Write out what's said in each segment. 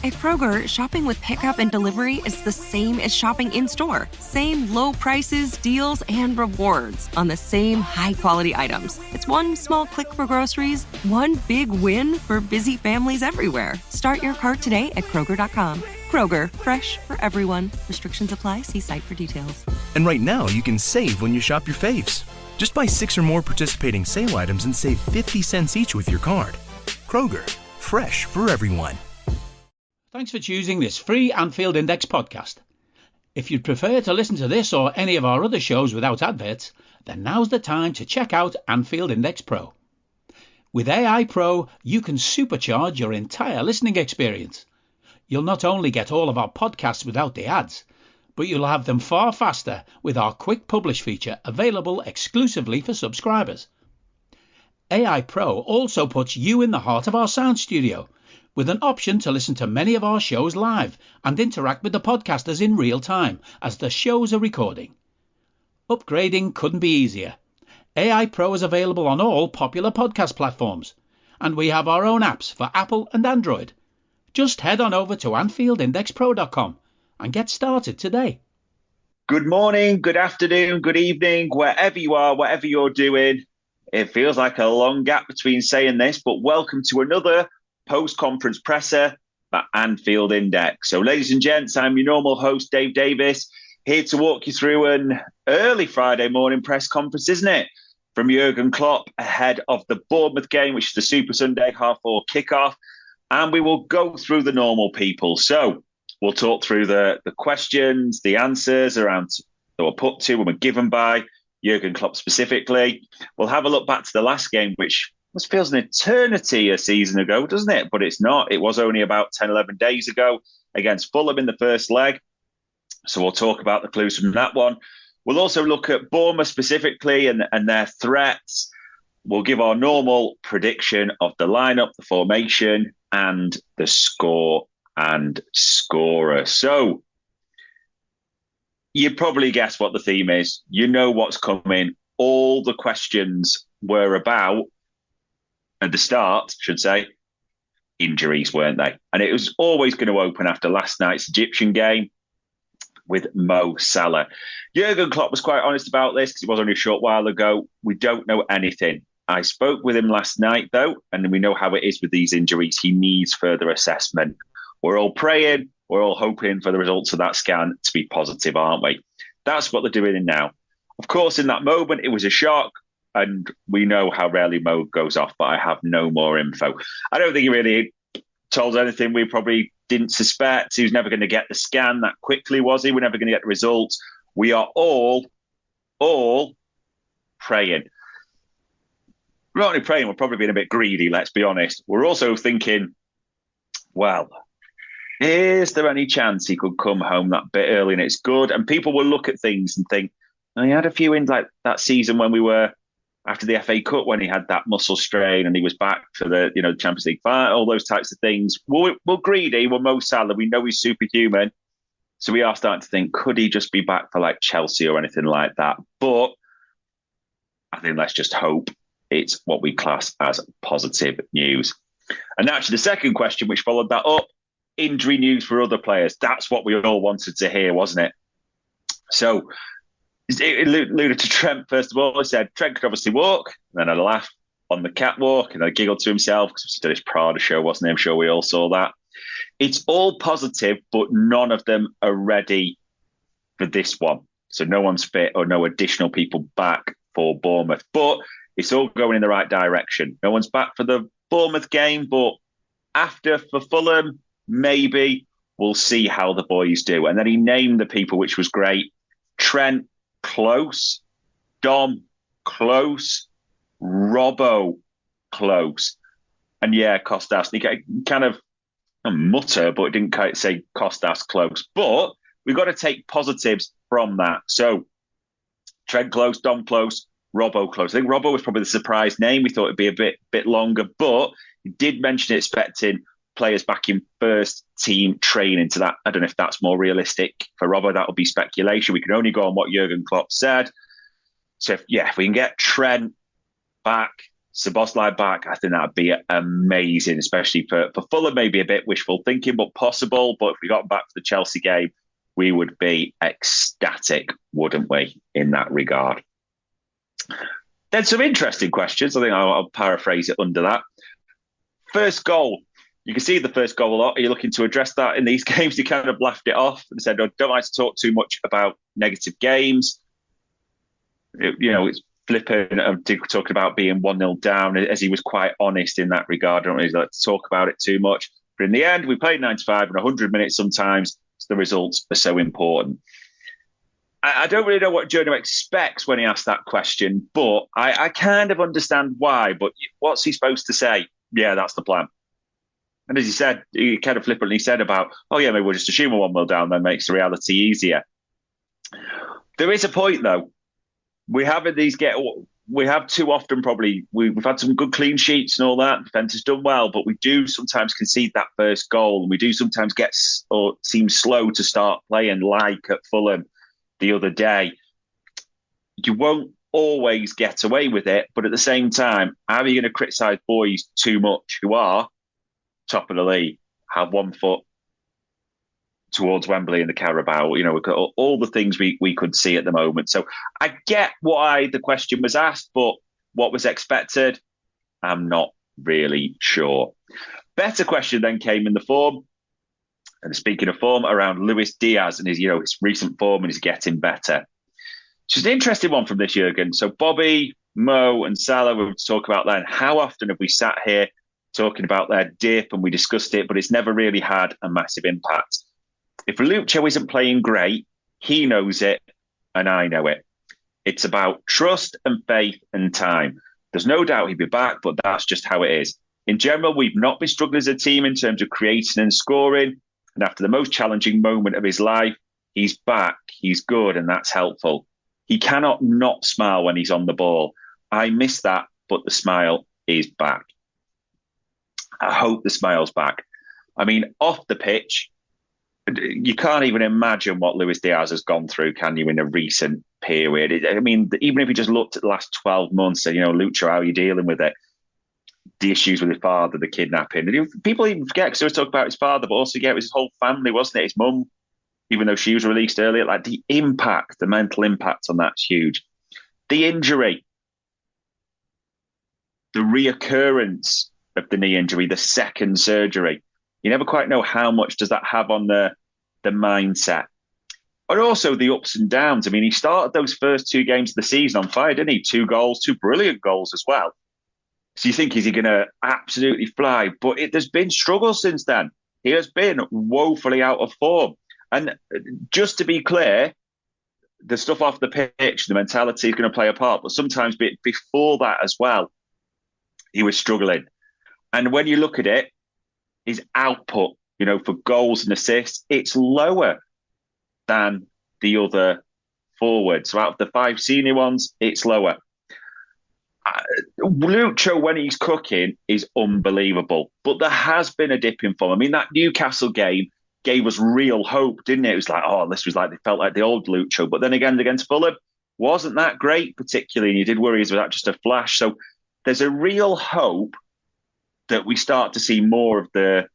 At Kroger, shopping with pickup and delivery is the same as shopping in-store. Same low prices, deals, and rewards on the same high-quality items. It's one small click for groceries, one big win for busy families everywhere. Start your cart today at Kroger.com. Kroger, fresh for everyone. Restrictions apply. See site for details. And right now, you can save when you shop your faves. Just buy 6 or more participating sale items and save 50 cents each with your card. Kroger, fresh for everyone. Thanks for choosing this free Anfield Index podcast. If you'd prefer to listen to this or any of our other shows without adverts, then now's the time to check out Anfield Index Pro. With AI Pro, you can supercharge your entire listening experience. You'll not only get all of our podcasts without the ads, but you'll have them far faster with our Quick Publish feature available exclusively for subscribers. AI Pro also puts you in the heart of our sound studio, with an option to listen to many of our shows live and interact with the podcasters in real time as the shows are recording. Upgrading couldn't be easier. AI Pro is available on all popular podcast platforms, and we have our own apps for Apple and Android. Just head on over to AnfieldIndexPro.com and get started today. Good morning, good afternoon, good evening, wherever you are, whatever you're doing. It feels like a long gap between saying this, but welcome to another post-conference presser at Anfield Index. So ladies and gents, I'm your normal host, Dave Davis, here to walk you through an early Friday morning press conference, isn't it? From Jurgen Klopp ahead of the Bournemouth game, which is the Super Sunday 4:30 kickoff. And we will go through the normal people. So we'll talk through the questions, the answers around that were put to and were given by Jurgen Klopp specifically. We'll have a look back to the last game, which almost feels an eternity a season ago, doesn't it? But it's not. It was only about 10, 11 days ago against Fulham in the first leg. So we'll talk about the clues from that one. We'll also look at Bournemouth specifically and their threats. We'll give our normal prediction of the lineup, the formation, and the score and scorer. So you probably guessed what the theme is. You know what's coming. All the questions were about, at the start, should say, injuries, weren't they? And it was always going to open after last night's Egyptian game with Mo Salah. Jurgen Klopp was quite honest about this because it was only a short while ago. We don't know anything. I spoke with him last night, though, and we know how it is with these injuries. He needs further assessment. We're all praying, we're all hoping for the results of that scan to be positive, aren't we? That's what they're doing now. Of course, in that moment, it was a shock. And we know how rarely Mo goes off, but I have no more info. I don't think he really told anything we probably didn't suspect. He was never going to get the scan that quickly, was he? We're never going to get the results. We are all praying. We're not only praying, we're probably being a bit greedy, let's be honest. We're also thinking, well, is there any chance he could come home that bit early and it's good? And people will look at things and think, he had a few in like that season when we were after the FA Cup, when he had that muscle strain and he was back for the Champions League final, all those types of things. We're greedy. We're Mo Salah. We know he's superhuman. So we are starting to think, could he just be back for like Chelsea or anything like that? But I think let's just hope it's what we class as positive news. And actually the second question, which followed that up, injury news for other players. That's what we all wanted to hear, wasn't it? So it alluded to Trent, first of all. He said Trent could obviously walk. And then I laughed on the catwalk and I giggled to himself because he did his Prada show, wasn't he? I'm sure we all saw that. It's all positive, but none of them are ready for this one. So no one's fit or no additional people back for Bournemouth. But it's all going in the right direction. No one's back for the Bournemouth game, but after for Fulham, maybe we'll see how the boys do. And then he named the people, which was great. Trent, close. Dom, close. Robbo, close. And yeah, Kostas. He kind of mutter, but didn't quite say Kostas close. But we've got to take positives from that. So Trent close, Dom close, Robbo close. I think Robbo was probably the surprise name. We thought it'd be a bit longer, but he did mention expecting players back in first team training. To that, I don't know if that's more realistic for Robbo. That would be speculation. We can only go on what Jurgen Klopp said. So if we can get Trent back Szoboszlai back, I think that'd be amazing, especially for Fulham. Maybe a bit wishful thinking, but possible. But if we got him back for the Chelsea game, we would be ecstatic, wouldn't we, in that regard? Then some interesting questions. I think I'll paraphrase it under that. First goal. You can see the first goal a lot. Are you looking to address that in these games? You kind of laughed it off and said, don't like to talk too much about negative games. It's flipping. Talking about being 1-0 down, as he was quite honest in that regard. I don't really like to talk about it too much. But in the end, we played 95 and 100 minutes sometimes. So the results are so important. I don't really know what Jono expects when he asks that question, but I kind of understand why. But what's he supposed to say? Yeah, that's the plan. And as he said, he kind of flippantly said about, oh yeah, maybe we'll just assume we're 1-0 down, that makes the reality easier. There is a point though. We have too often probably, we've had some good clean sheets and all that. Defence has done well, but we do sometimes concede that first goal. And we do sometimes get or seem slow to start playing, like at Fulham the other day. You won't always get away with it, but at the same time, how are you going to criticise boys too much who are top of the league, have 1 foot towards Wembley in the Carabao? We've got all the things we could see at the moment. So I get why the question was asked, but what was expected, I'm not really sure. Better question then came in the form. And speaking of form, around Luis Diaz and his recent form, and he's getting better. Which is an interesting one from this, Jurgen. So Bobby, Mo and Salah, we were to talk about then. How often have we sat here talking about their dip and we discussed it, but it's never really had a massive impact. If Lucho isn't playing great, he knows it and I know it. It's about trust and faith and time. There's no doubt he'll be back, but that's just how it is. In general, we've not been struggling as a team in terms of creating and scoring. And after the most challenging moment of his life, he's back, he's good, and that's helpful. He cannot not smile when he's on the ball. I miss that, but the smile is back. I hope the smile's back. I mean, off the pitch, you can't even imagine what Luis Diaz has gone through, can you, in a recent period? I mean, even if you just looked at the last 12 months and, Lucho, how are you dealing with it? The issues with his father, the kidnapping. People even forget, because they always talk about his father, but also, it was his whole family, wasn't it? His mum, even though she was released earlier, like the impact, the mental impact on that's huge. The injury, the reoccurrence of the knee injury, the second surgery. You never quite know how much does that have on the mindset. But also the ups and downs. I mean, he started those first 2 games of the season on fire, didn't he? 2 goals, 2 brilliant goals as well. So you think, is he going to absolutely fly? But there's been struggles since then. He has been woefully out of form. And just to be clear, the stuff off the pitch, the mentality is going to play a part. But sometimes before that as well, he was struggling. And when you look at it, his output, for goals and assists, it's lower than the other forwards. So out of the 5 senior ones, it's lower. Lucho, when he's cooking, is unbelievable. But there has been a dip in form. I mean, that Newcastle game gave us real hope, didn't it? It was like, they felt like the old Lucho. But then again, against Fulham, wasn't that great, particularly. And you did worry, is that just a flash? So there's a real hope that we start to see more of the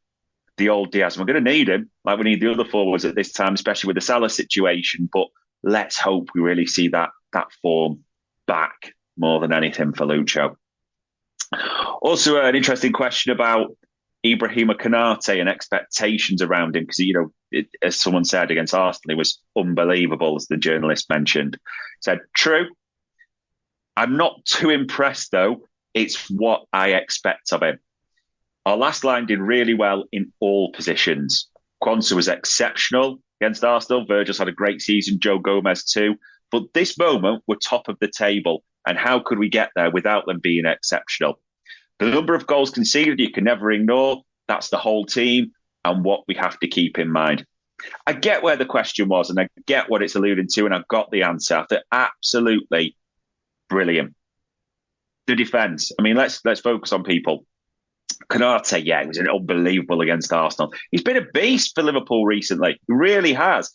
old Diaz. We're going to need him, like we need the other forwards at this time, especially with the Salah situation. But let's hope we really see that form back more than anything for Lucho. Also, an interesting question about Ibrahima Konate and expectations around him, because, as someone said against Arsenal, he was unbelievable, as the journalist mentioned. Said, true. I'm not too impressed, though. It's what I expect of him. Our last line did really well in all positions. Quansah was exceptional against Arsenal. Virgil's had a great season. Joe Gomez too. But this moment, we're top of the table. And how could we get there without them being exceptional? The number of goals conceded, you can never ignore. That's the whole team and what we have to keep in mind. I get where the question was and I get what it's alluding to, and I've got the answer. They're absolutely brilliant. The defence. I mean, let's focus on people. Konate, he was unbelievable against Arsenal. He's been a beast for Liverpool recently. He really has.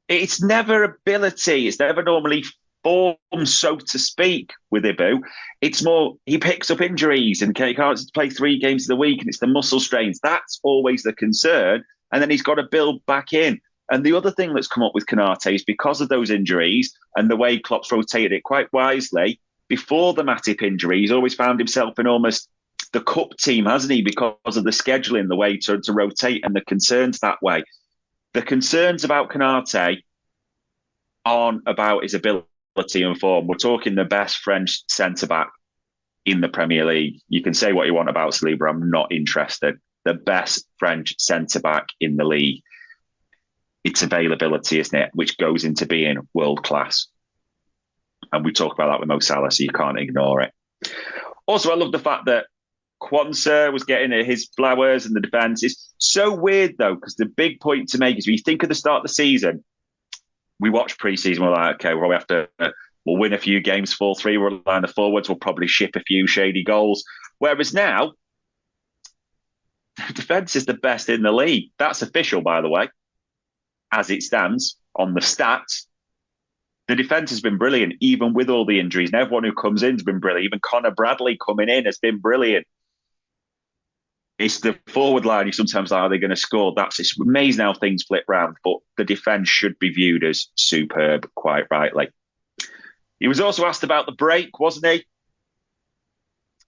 It's never ability. It's never normally form, so to speak, with Ibu. It's more he picks up injuries and he can't play 3 games of the week, and it's the muscle strains. That's always the concern. And then he's got to build back in. And the other thing that's come up with Konate is because of those injuries and the way Klopp's rotated it quite wisely, before the Matip injury, he's always found himself in almost the cup team, hasn't he? Because of the scheduling, the way to rotate and the concerns that way. The concerns about Konate aren't about his ability and form. We're talking the best French centre-back in the Premier League. You can say what you want about Saliba. I'm not interested. The best French centre-back in the league. It's availability, isn't it? Which goes into being world-class. And we talk about that with Mo Salah, so you can't ignore it. Also, I love the fact that Quansah was getting his flowers and the defence. It's so weird, though, because the big point to make is when you think of the start of the season, we watch pre-season, we're like, okay, we'll win a few games 4-3, we'll line the forwards, we'll probably ship a few shady goals. Whereas now, the defence is the best in the league. That's official, by the way, as it stands on the stats. The defence has been brilliant, even with all the injuries. And everyone who comes in has been brilliant. Even Connor Bradley coming in has been brilliant. It's the forward line you sometimes like, are they going to score? It's amazing how things flip round. But the defence should be viewed as superb, quite rightly. He was also asked about the break, wasn't he?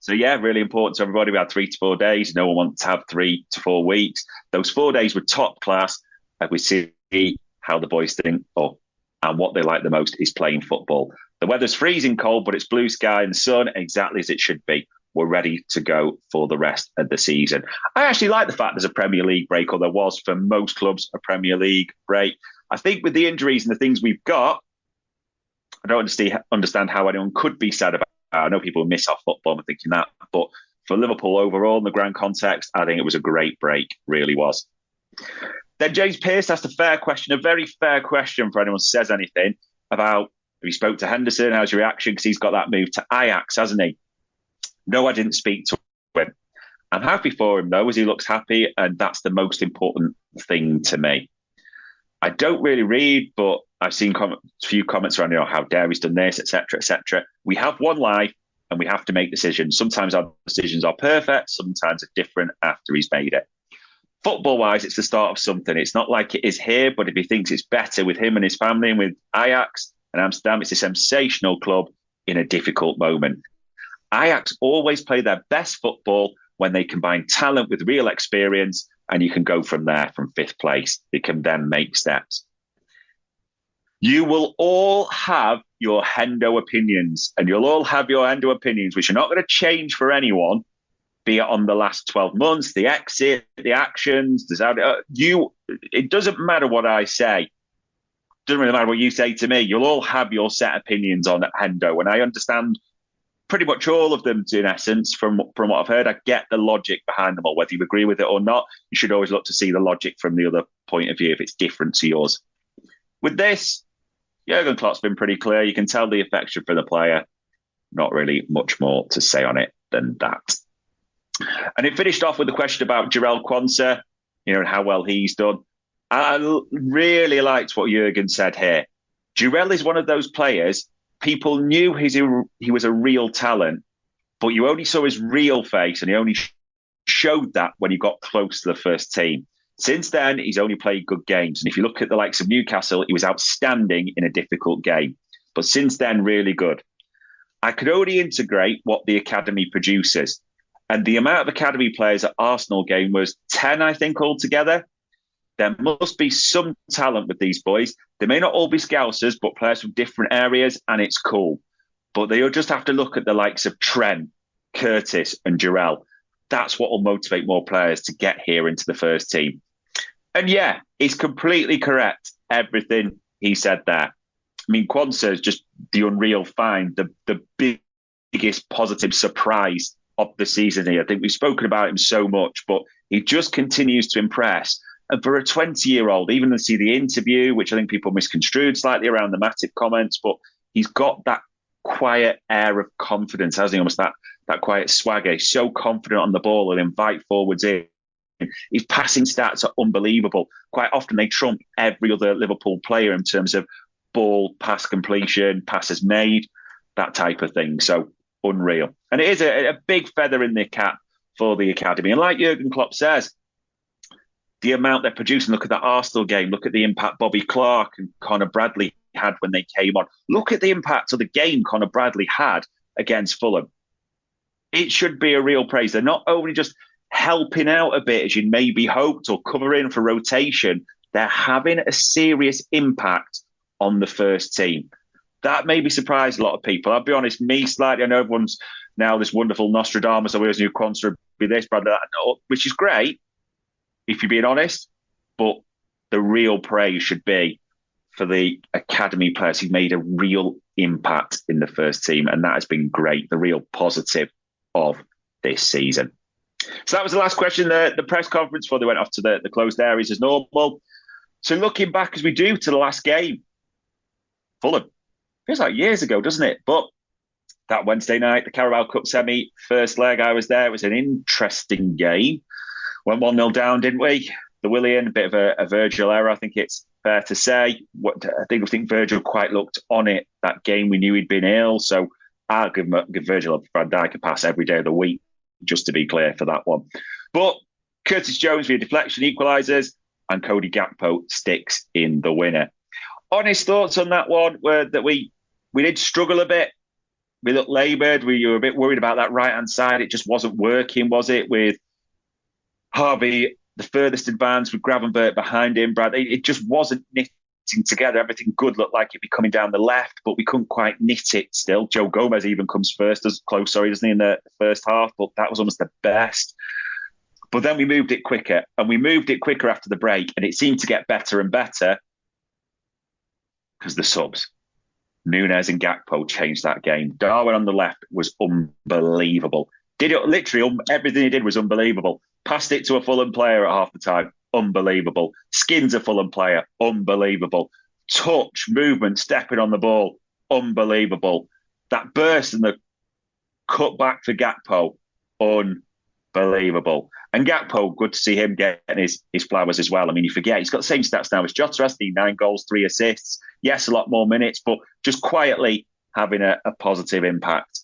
So, yeah, really important to everybody. We had 3 to 4 days. No one wants to have 3 to 4 weeks. Those 4 days were top class. And we see how the boys think, and what they like the most is playing football. The weather's freezing cold, but it's blue sky and sun, exactly as it should be. We're ready to go for the rest of the season. I actually like the fact there's a Premier League break, or there was for most clubs a Premier League break. I think with the injuries and the things we've got, I don't understand how anyone could be sad about it. I know people miss our football and thinking that, but for Liverpool overall in the grand context, I think it was a great break, really was. Then James Pearce asked a very fair question for anyone who says anything about, if he spoke to Henderson, how's your reaction? Because he's got that move to Ajax, hasn't he? No, I didn't speak to him. I'm happy for him, though, as he looks happy, and that's the most important thing to me. I don't really read, but I've seen a few comments around, how dare he's done this, etc., etc. We have one life, and we have to make decisions. Sometimes our decisions are perfect, sometimes they're different after he's made it. Football-wise, it's the start of something. It's not like it is here, but if he thinks it's better with him and his family and with Ajax and Amsterdam, it's a sensational club in a difficult moment. Ajax always play their best football when they combine talent with real experience, and you can go from there, from 5th place. They can then make steps. You will all have your Hendo opinions, and you'll all have your Hendo opinions, which are not going to change for anyone, be it on the last 12 months, the exit, the actions, it doesn't matter what I say. It doesn't really matter what you say to me. You'll all have your set opinions on Hendo. And I understand pretty much all of them, in essence, from what I've heard. I get the logic behind them all. Whether you agree with it or not, you should always look to see the logic from the other point of view if it's different to yours. With this, Jurgen Klopp's been pretty clear. You can tell the affection for the player. Not really much more to say on it than that. And it finished off with a question about Jarell Quansah, and how well he's done. I really liked what Jurgen said here. Jarell is one of those players, people knew he was a real talent, but you only saw his real face, and he only showed that when he got close to the first team. Since then, he's only played good games. And if you look at the likes of Newcastle, he was outstanding in a difficult game. But since then, really good. I could only integrate what the academy produces. And the amount of academy players at Arsenal game was 10, I think, altogether. There must be some talent with these boys. They may not all be Scousers, but players from different areas, and it's cool. But they'll just have to look at the likes of Trent, Curtis, and Jarell. That's what will motivate more players to get here into the first team. And yeah, it's completely correct, everything he said there. I mean, Quansah is just the unreal find, the biggest positive surprise of the season here. I think we've spoken about him so much, but he just continues to impress. And for a 20-year-old, even to see the interview, which I think people misconstrued slightly around the Matip comments, but he's got that quiet air of confidence, hasn't he? Almost that quiet swagger. He's so confident on the ball and invite forwards in. His passing stats are unbelievable. Quite often they trump every other Liverpool player in terms of ball pass completion, passes made, that type of thing. So unreal. And it is a big feather in the cap for the academy. And like Jurgen Klopp says, the amount they're producing, look at that Arsenal game, look at the impact Bobby Clark and Conor Bradley had when they came on. Look at the impact of the game Conor Bradley had against Fulham. It should be a real praise. They're not only just helping out a bit as you maybe hoped or covering for rotation, they're having a serious impact on the first team. That maybe surprised a lot of people. I'll be honest, me slightly. I know everyone's now this wonderful Nostradamus, always knew Quansah would be this, but that, which is great, if you're being honest. But the real praise should be for the academy players who made a real impact in the first team. And that has been great, the real positive of this season. So that was the last question, the press conference before they went off to the closed areas as normal. So looking back as we do to the last game, Fulham. Feels like years ago, doesn't it? But that Wednesday night, the Carabao Cup semi, first leg, I was there. It was an interesting game. Went 1-0 down, didn't we? The Willian, a bit of a Virgil error, I think it's fair to say. I think Virgil quite looked on it that game. We knew he'd been ill, so I'll give Virgil Van Dijk a pass every day of the week, just to be clear for that one. But Curtis Jones via deflection equalises, and Cody Gakpo sticks in the winner. Honest thoughts on that one were that we did struggle a bit. We looked laboured. We were a bit worried about that right-hand side. It just wasn't working, was it? With Harvey, the furthest advance, with Gravenberch behind him, Brad. It just wasn't knitting together. Everything good looked like it'd be coming down the left, but we couldn't quite knit it still. Joe Gomez even comes doesn't he, in the first half, but that was almost the best. But then we moved it quicker, and we moved it quicker after the break, and it seemed to get better and better because the subs. Núñez and Gakpo changed that game. Darwin on the left was unbelievable. Did it literally, everything he did was unbelievable. Passed it to a Fulham player at half the time, unbelievable. Skins a Fulham player, unbelievable. Touch, movement, stepping on the ball, unbelievable. That burst and the cut back for Gakpo, unbelievable. And Gakpo, good to see him getting his flowers as well. I mean, you forget, he's got the same stats now as Jota, hasn't he? 9 goals, 3 assists. Yes, a lot more minutes, but just quietly having a positive impact.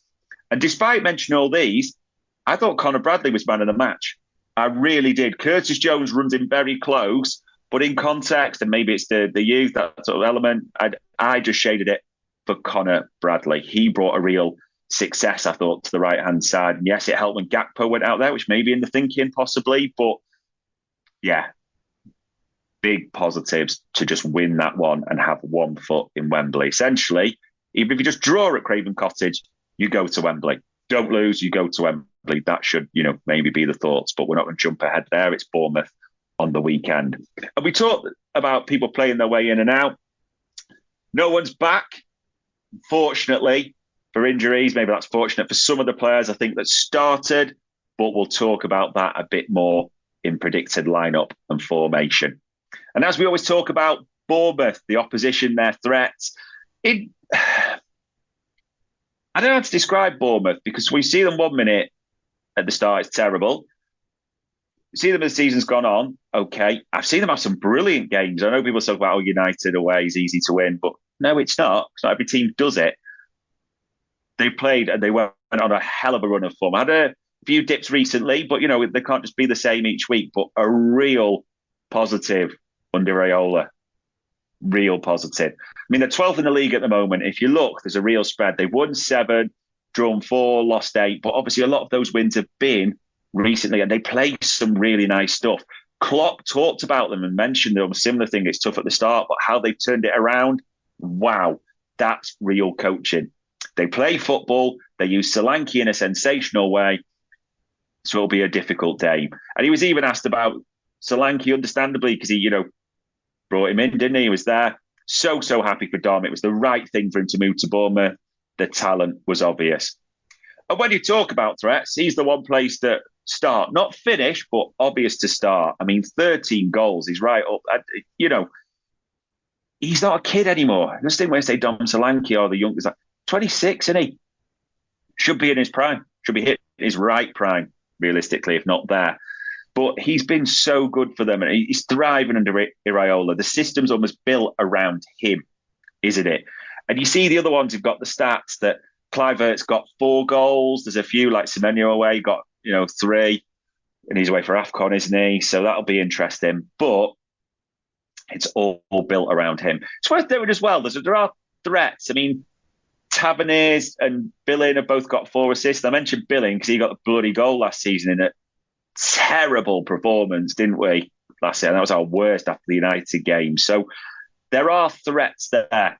And despite mentioning all these, I thought Conor Bradley was man of the match. I really did. Curtis Jones runs in very close, but in context, and maybe it's the youth, that sort of element, I just shaded it for Conor Bradley. He brought a real success, I thought, to the right-hand side. And yes, it helped when Gakpo went out there, which may be in the thinking possibly, but yeah, big positives to just win that one and have 1 foot in Wembley. Essentially, even if you just draw at Craven Cottage, you go to Wembley. Don't lose, you go to Wembley. That should, maybe be the thoughts, but we're not going to jump ahead there. It's Bournemouth on the weekend. And we talked about people playing their way in and out. No one's back, fortunately, for injuries. Maybe that's fortunate for some of the players, I think, that started, but we'll talk about that a bit more in predicted lineup and formation. And as we always talk about, Bournemouth, the opposition, their threats. I don't know how to describe Bournemouth, because we see them 1 minute at the start, it's terrible. See them as the season's gone on, okay. I've seen them have some brilliant games. I know people talk about, United away is easy to win, but no, it's not. Because not every team does it. They played and they went on a hell of a run of form. I had a few dips recently, but, they can't just be the same each week. But a real positive under Raiola. Real positive. I mean, they're 12th in the league at the moment. If you look, there's a real spread. They've won 7, drawn 4, lost 8. But obviously, a lot of those wins have been recently, and they play some really nice stuff. Klopp talked about them and mentioned a similar thing. It's tough at the start, but how they've turned it around, wow, that's real coaching. They play football. They use Solanke in a sensational way. So it'll be a difficult game. And he was even asked about Solanke, understandably, because he, brought him in, didn't he? He was there. So happy for Dom. It was the right thing for him to move to Bournemouth. The talent was obvious. And when you talk about threats, he's the one place that start, not finish, but obvious to start. I mean, 13 goals. He's right up. He's not a kid anymore. I just think when I say Dom Solanke or the youngest, 26, isn't he? Should be in his prime. Should be hitting his right prime, realistically, if not there. But he's been so good for them, and he's thriving under Iraola. The system's almost built around him. isn't it? And you see the other ones who've got the stats that Kluivert's got 4 goals. There's a few like Semenyo away, got 3, and he's away for AFCON, isn't he? So that'll be interesting. But it's all built around him. It's worth doing as well. There are threats. I mean, Tavernier and Billing have both got 4 assists. I mentioned Billing because he got a bloody goal last season in a terrible performance, didn't we? Last year, and that was our worst after the United game. So there are threats there.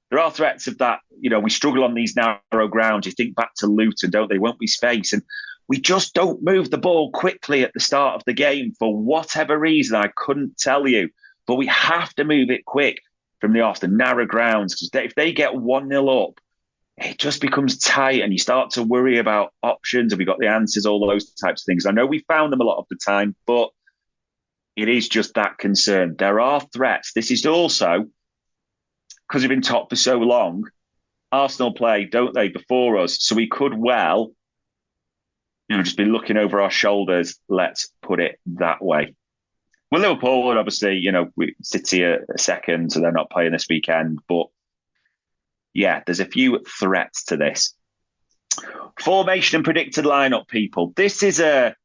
There are threats of that. We struggle on these narrow grounds. You think back to Luton, don't they? Won't be space, and we just don't move the ball quickly at the start of the game for whatever reason. I couldn't tell you, but we have to move it quick from the off the narrow grounds, because if they get 1-0 up, it just becomes tight and you start to worry about options. Have we got the answers? All those types of things. I know we found them a lot of the time, but it is just that concern. There are threats. This is also, because we've been top for so long, Arsenal play, don't they, before us? So we could well, just be looking over our shoulders. Let's put it that way. Well, Liverpool would obviously, City are second, so they're not playing this weekend. But yeah, there's a few threats to this. Formation and predicted lineup, people. This is a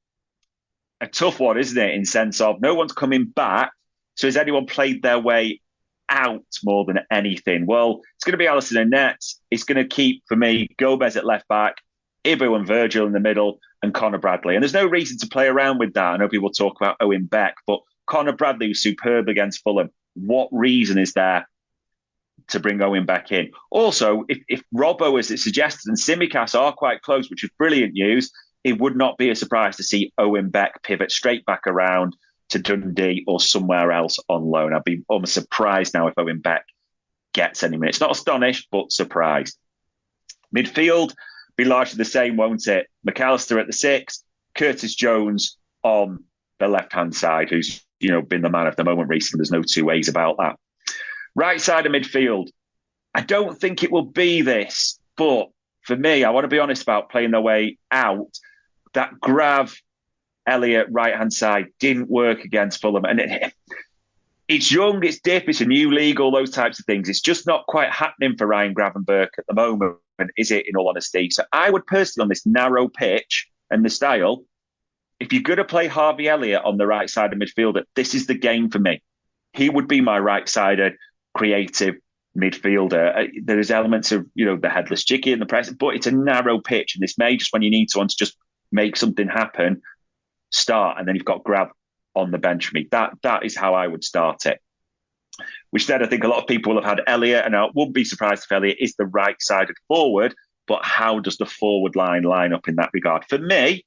tough one, isn't it? In sense of no one's coming back. So has anyone played their way out more than anything? Well, it's going to be Alisson in nets. It's going to keep, for me, Gomez at left back, Ibu and Virgil in the middle, and Connor Bradley. And there's no reason to play around with that. I know people talk about Owen Beck, but Connor Bradley was superb against Fulham. What reason is there to bring Owen Beck in? Also, if Robbo, as it suggested, and Tsimikas are quite close, which is brilliant news, it would not be a surprise to see Owen Beck pivot straight back around to Dundee or somewhere else on loan. I'd be almost surprised now if Owen Beck gets any minutes. Not astonished, but surprised. Midfield be largely the same, won't it? McAllister at the 6, Curtis Jones on the left-hand side, who's been the man of the moment recently. There's no two ways about that. Right side of midfield, I don't think it will be this, but for me, I want to be honest about playing their way out. That Grav Elliott right-hand side didn't work against Fulham. And it's young, it's dip, it's a new league, all those types of things. It's just not quite happening for Ryan Gravenberch at the moment, is it, in all honesty? So I would personally, on this narrow pitch and the style, if you're going to play Harvey Elliott on the right side of midfielder, this is the game for me. He would be my right-sided, creative midfielder. There's elements of, the headless chicky in the press, but it's a narrow pitch, and this may just, when you need someone to just make something happen, start, and then you've got Grav on the bench for me. That is how I would start it. Which then I think a lot of people will have had Elliott, and I wouldn't be surprised if Elliott is the right-sided forward, but how does the forward line up in that regard? For me,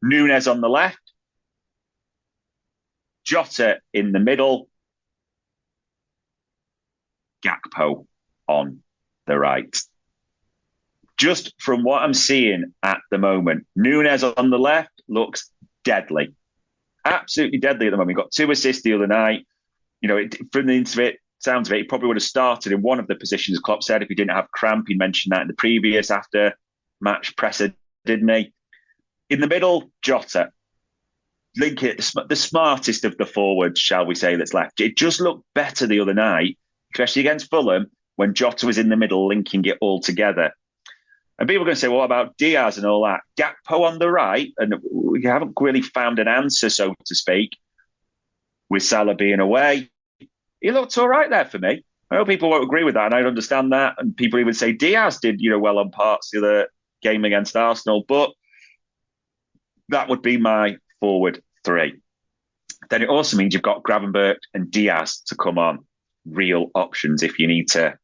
Núñez on the left, Jota in the middle, Gakpo on the right. Just from what I'm seeing at the moment, Núñez on the left looks deadly. Absolutely deadly at the moment. He got 2 assists the other night. From the sounds of it, he probably would have started in one of the positions, Klopp said, if he didn't have cramp. He mentioned that in the previous after-match presser, didn't he? In the middle, Jota. Link it, the smartest of the forwards, shall we say, that's left. It just looked better the other night, especially against Fulham, when Jota was in the middle, linking it all together. And people are going to say, well, what about Diaz and all that? Gakpo on the right, and we haven't really found an answer, so to speak, with Salah being away. He looked all right there for me. I know people won't agree with that, and I understand that. And people even say Diaz did, well on parts of the other game against Arsenal, but that would be my forward 3. Then it also means you've got Gravenberch and Diaz to come on, real options if you need to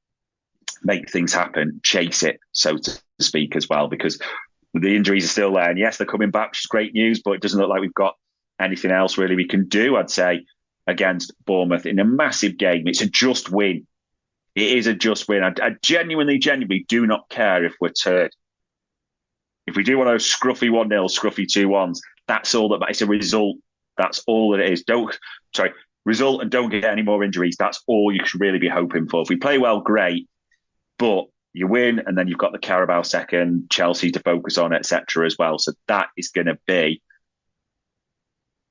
make things happen, chase it, so to speak, as well, because the injuries are still there. And yes, they're coming back, which is great news, but it doesn't look like we've got anything else really we can do, I'd say, against Bournemouth in a massive game. It's a just win. It is a just win. I genuinely do not care if we're turd. If we do one of those scruffy 1-0, scruffy 2-1s, that's all that. It's a result. That's all that it is. Result and don't get any more injuries. That's all you should really be hoping for. If we play well, great, but you win, and then you've got the Carabao second, Chelsea to focus on, etc. as well. So that is going to be,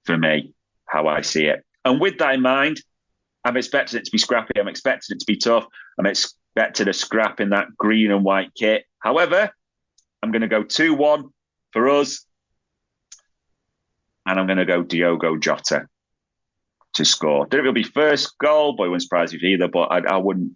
for me, how I see it. And with that in mind, I'm expecting it to be scrappy. I'm expecting it to be tough. I'm expecting a scrap in that green and white kit. However, I'm going to go 2-1 for us. And I'm going to go Diogo Jota to score. Don't know if it'll be first goal, but it wouldn't surprise me either. But I wouldn't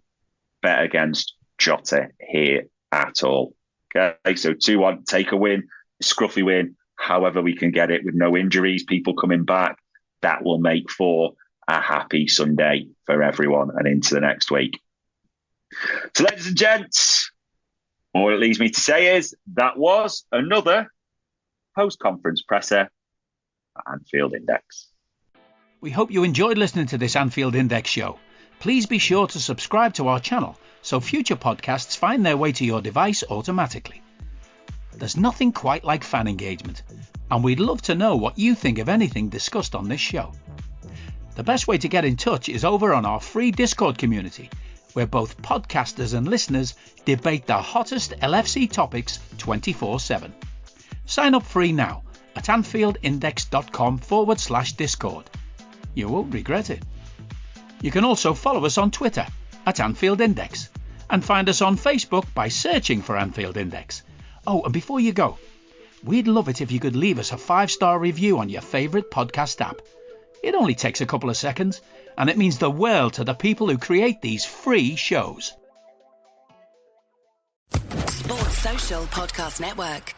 bet against Jota here at all. Okay, so 2-1, take a win, a scruffy win, however we can get it with no injuries, people coming back. That will make for a happy Sunday for everyone and into the next week. So, ladies and gents, all it leaves me to say is that was another post-conference presser at Anfield Index. We hope you enjoyed listening to this Anfield Index show. Please be sure to subscribe to our channel so future podcasts find their way to your device automatically. There's nothing quite like fan engagement, and we'd love to know what you think of anything discussed on this show. The best way to get in touch is over on our free Discord community, where both podcasters and listeners debate the hottest LFC topics 24/7. Sign up free now at AnfieldIndex.com/Discord. You won't regret it. You can also follow us on Twitter at Anfield Index and find us on Facebook by searching for Anfield Index. Oh, and before you go, we'd love it if you could leave us a 5-star review on your favourite podcast app. It only takes a couple of seconds, and it means the world to the people who create these free shows. Sports Social Podcast Network.